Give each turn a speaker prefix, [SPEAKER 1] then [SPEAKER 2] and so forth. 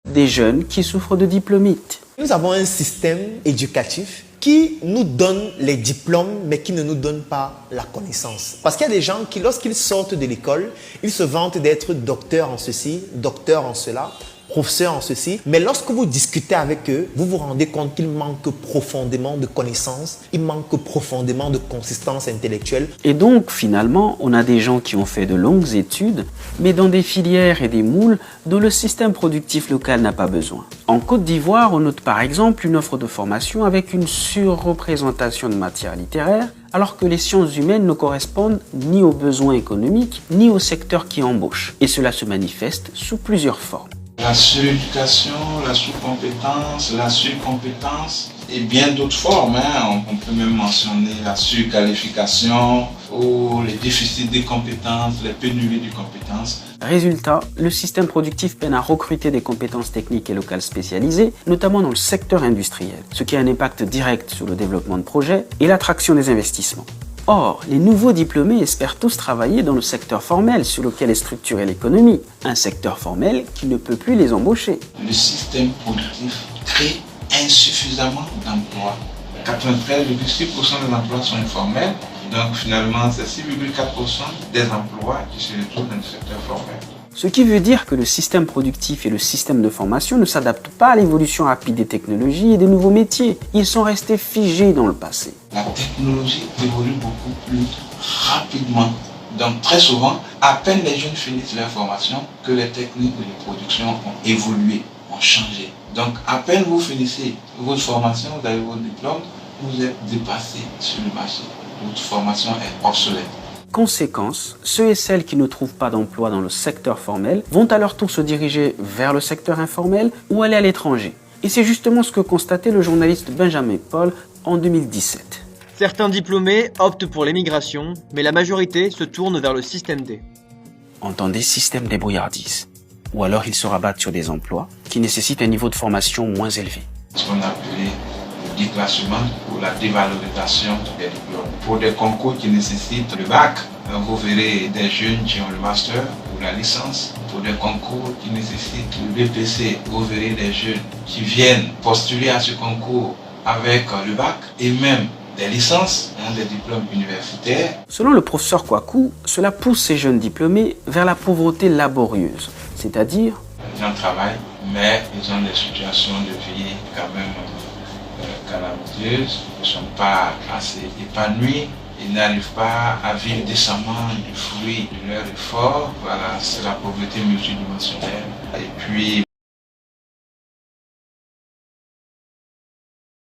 [SPEAKER 1] des jeunes qui souffrent de diplômite.
[SPEAKER 2] Nous avons un système éducatif qui nous donne les diplômes, mais qui ne nous donne pas la connaissance. Parce qu'il y a des gens qui, lorsqu'ils sortent de l'école, ils se vantent d'être docteurs en ceci, docteurs en cela, professeurs en ceci. Mais lorsque vous discutez avec eux, vous vous rendez compte qu'ils manquent profondément de connaissances, ils manquent profondément de consistance intellectuelle.
[SPEAKER 1] Et donc, finalement, on a des gens qui ont fait de longues études, mais dans des filières et des moules dont le système productif local n'a pas besoin. En Côte d'Ivoire, on note par exemple une offre de formation avec une surreprésentation de matières littéraires, alors que les sciences humaines ne correspondent ni aux besoins économiques, ni au secteur qui embauche. Et cela se manifeste sous plusieurs formes.
[SPEAKER 3] La suréducation, la sous-compétence, la surcompétence et bien d'autres formes. On peut même mentionner la surqualification ou les déficits de compétences, les pénuries de compétences.
[SPEAKER 1] Résultat, le système productif peine à recruter des compétences techniques et locales spécialisées, notamment dans le secteur industriel, ce qui a un impact direct sur le développement de projets et l'attraction des investissements. Or, les nouveaux diplômés espèrent tous travailler dans le secteur formel sur lequel est structurée l'économie, un secteur formel qui ne peut plus les embaucher.
[SPEAKER 3] Le système productif crée insuffisamment d'emplois. 93,6% des emplois sont informels, donc finalement c'est 6,4% des emplois qui se retrouvent dans le secteur formel.
[SPEAKER 1] Ce qui veut dire que le système productif et le système de formation ne s'adaptent pas à l'évolution rapide des technologies et des nouveaux métiers. Ils sont restés figés dans le passé.
[SPEAKER 3] La technologie évolue beaucoup plus rapidement. Donc très souvent, à peine les jeunes finissent leur formation que les techniques de production ont évolué, ont changé. Donc à peine vous finissez votre formation, vous avez votre diplôme, vous êtes dépassé sur le marché. Votre formation est obsolète.
[SPEAKER 1] Conséquence, ceux et celles qui ne trouvent pas d'emploi dans le secteur formel vont à leur tour se diriger vers le secteur informel ou aller à l'étranger. Et c'est justement ce que constatait le journaliste Benjamin Paul en 2017.
[SPEAKER 4] Certains diplômés optent pour l'émigration, mais la majorité se tourne vers le système D.
[SPEAKER 1] Entendez système débrouillardise. Ou alors ils se rabattent sur des emplois qui nécessitent un niveau de formation moins élevé.
[SPEAKER 3] Ce qu'on appelait le déclassement ou la dévalorisation des diplômes. Pour des concours qui nécessitent le bac, vous verrez des jeunes qui ont le master ou la licence. Pour des concours qui nécessitent le BPC, vous verrez des jeunes qui viennent postuler à ce concours avec le bac et même des licences, des diplômes universitaires.
[SPEAKER 1] Selon le professeur Kouakou, cela pousse ces jeunes diplômés vers la pauvreté laborieuse, c'est-à-dire
[SPEAKER 3] les gens travaillent, mais ils ont des situations de vie quand même calamiteuses, ils ne sont pas assez épanouis, ils n'arrivent pas à vivre décemment du fruit de leur effort. Voilà, c'est la pauvreté multidimensionnelle. Et puis